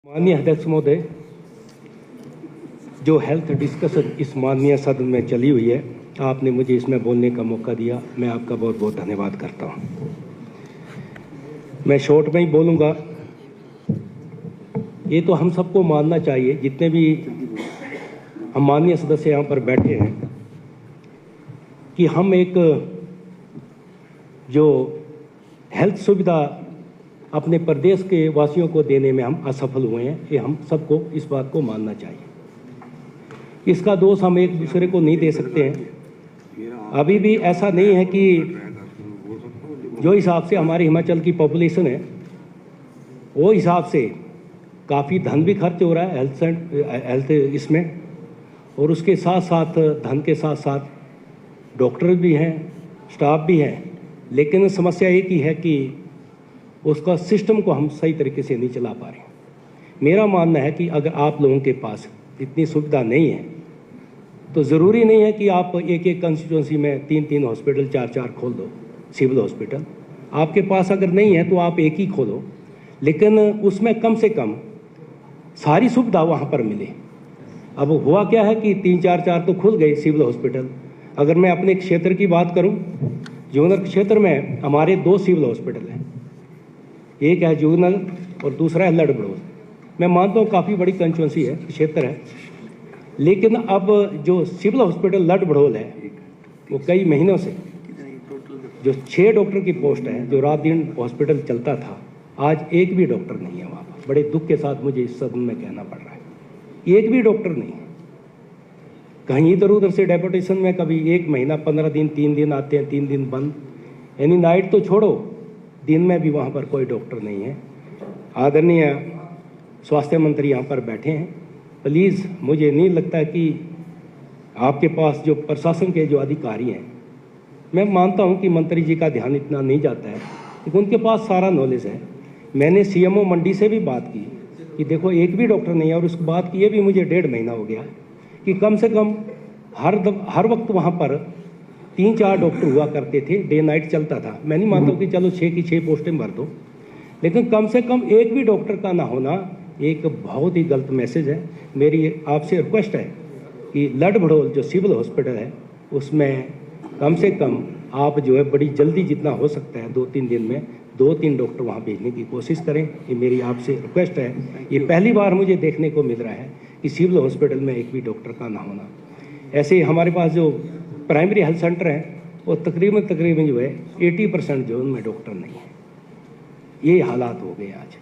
माननीय अध्यक्ष महोदय, जो हेल्थ डिस्कशन इस माननीय सदन में चली हुई है, आपने मुझे इसमें बोलने का मौका दिया, मैं आपका बहुत बहुत धन्यवाद करता हूं। मैं शॉर्ट में ही बोलूँगा। ये तो हम सबको मानना चाहिए, जितने भी हम माननीय सदस्य यहाँ पर बैठे हैं, कि हम एक जो हेल्थ सुविधा अपने प्रदेश के वासियों को देने में हम असफल हुए हैं, ये हम सबको इस बात को मानना चाहिए। इसका दोष हम एक दूसरे को नहीं दे सकते हैं। अभी भी ऐसा नहीं है कि जो हिसाब से हमारे हिमाचल की पॉपुलेशन है, वो हिसाब से काफ़ी धन भी खर्च हो रहा है हेल्थ इसमें, और उसके साथ साथ धन के साथ साथ डॉक्टर भी हैं, स्टाफ भी हैं, लेकिन समस्या एक ही है कि उसका सिस्टम को हम सही तरीके से नहीं चला पा रहे। मेरा मानना है कि अगर आप लोगों के पास इतनी सुविधा नहीं है तो ज़रूरी नहीं है कि आप एक एक कंस्टिट्यूंसी में 3-3 हॉस्पिटल 4-4 खोल दो, सिविल हॉस्पिटल। आपके पास अगर नहीं है तो आप एक ही खोलो, लेकिन उसमें कम से कम सारी सुविधा वहाँ पर मिले। अब हुआ क्या है कि 3-4 तो खुल गए सिविल हॉस्पिटल। अगर मैं अपने क्षेत्र की बात करूँ, जोनर क्षेत्र में हमारे 2 सिविल हॉस्पिटल हैं, एक है जोगनगर और दूसरा है लड़भड़ोल। मैं मानता हूँ काफ़ी बड़ी कंस्टिट्यूंसी है, क्षेत्र है, लेकिन अब जो सिविल हॉस्पिटल लड़भड़ोल है, वो कई महीनों से जो 6 डॉक्टर की पोस्ट है, जो रात दिन हॉस्पिटल चलता था, आज एक भी डॉक्टर नहीं है वहाँ पर। बड़े दुख के साथ मुझे इस सदन में कहना पड़ रहा है, एक भी डॉक्टर नहीं है। कहीं इधर उधर से डेपुटेशन में कभी 1 महीना 15 दिन 3 दिन आते हैं, 3 दिन बंद। यानी नाइट तो छोड़ो, दिन में भी वहाँ पर कोई डॉक्टर नहीं है। आदरणीय स्वास्थ्य मंत्री यहाँ पर बैठे हैं, प्लीज़, मुझे नहीं लगता कि आपके पास जो प्रशासन के जो अधिकारी हैं, मैं मानता हूँ कि मंत्री जी का ध्यान इतना नहीं जाता है, लेकिन उनके पास सारा नॉलेज है। मैंने सीएमओ मंडी से भी बात की कि देखो एक भी डॉक्टर नहीं है, और उसको बात किए भी मुझे 1.5 महीना हो गया, कि कम से कम हर वक्त वहाँ पर 3-4 डॉक्टर हुआ करते थे, डे नाइट चलता था। मैं नहीं मानता हूँ कि चलो 6 की 6 पोस्टें भर दो, लेकिन कम से कम एक भी डॉक्टर का ना होना एक बहुत ही गलत मैसेज है। मेरी आपसे रिक्वेस्ट है कि लड़भड़ोल जो सिविल हॉस्पिटल है, उसमें कम से कम आप जो है बड़ी जल्दी जितना हो सकता है 2-3 दिन में 2-3 डॉक्टर वहाँ भेजने की कोशिश करें। ये मेरी आपसे रिक्वेस्ट है। ये पहली बार मुझे देखने को मिल रहा है कि सिविल हॉस्पिटल में एक भी डॉक्टर का ना होना। ऐसे ही हमारे पास जो प्राइमरी हेल्थ सेंटर है, वो तकरीबन जो है 80% जो उनमें डॉक्टर नहीं है। ये हालात हो गए आज,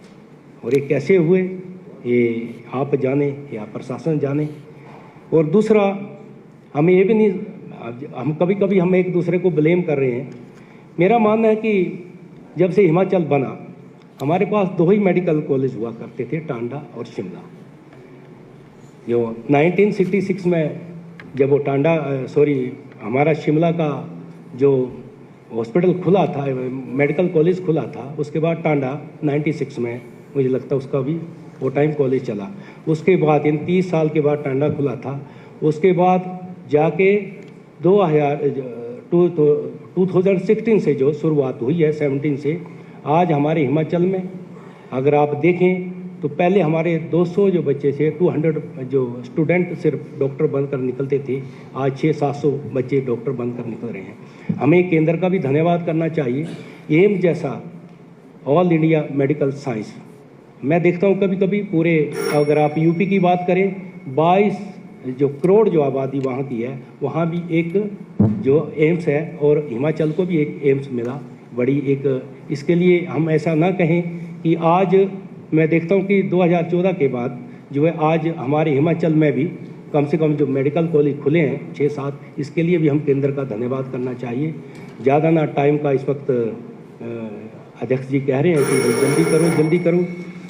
और ये कैसे हुए ये आप जाने या प्रशासन जाने। और दूसरा, हमें ये भी नहीं, हम कभी हम एक दूसरे को ब्लेम कर रहे हैं। मेरा मानना है कि जब से हिमाचल बना, हमारे पास 2 ही मेडिकल कॉलेज हुआ करते थे, टांडा और शिमला। जो 1966 में जब वो हमारा शिमला का जो हॉस्पिटल खुला था, मेडिकल कॉलेज खुला था, उसके बाद टांडा 96 में, मुझे लगता है उसका भी वो टाइम कॉलेज चला। उसके बाद इन 30 साल के बाद टांडा खुला था। उसके बाद जाके 2016 से जो शुरुआत हुई है, 17 से आज हमारे हिमाचल में अगर आप देखें तो पहले हमारे 200 जो बच्चे थे, 200 जो स्टूडेंट सिर्फ डॉक्टर बनकर निकलते थे, आज 600-700 बच्चे डॉक्टर बनकर निकल रहे हैं। हमें केंद्र का भी धन्यवाद करना चाहिए। एम्स जैसा ऑल इंडिया मेडिकल साइंस, मैं देखता हूँ कभी कभी पूरे, अगर आप यूपी की बात करें, 22 जो करोड़ जो आबादी वहाँ की है, वहाँ भी एक जो एम्स है, और हिमाचल को भी एक एम्स मिला। बड़ी एक, इसके लिए हम ऐसा ना कहें कि आज मैं देखता हूँ कि 2014 के बाद जो है आज हमारे हिमाचल में भी कम से कम जो मेडिकल कॉलेज खुले हैं 6-7, इसके लिए भी हम केंद्र का धन्यवाद करना चाहिए। ज़्यादा ना टाइम का इस वक्त अध्यक्ष जी कह रहे हैं कि जल्दी करो।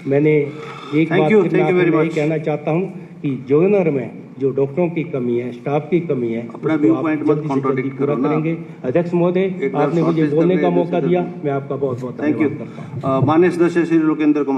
मैंने एक बात मैं कहना चाहता हूँ कि जोगनगर में जो डॉक्टरों की कमी है, स्टाफ की कमी है, उसको आप जल्दी से जल्दी पूरा करेंगे। अध्यक्ष महोदय, आपने मुझे बोलने का मौका दिया, मैं आपका बहुत बहुत धन्यवाद करता हूँ। माननीय सदस्य श्री लोकेंद्र कुमार।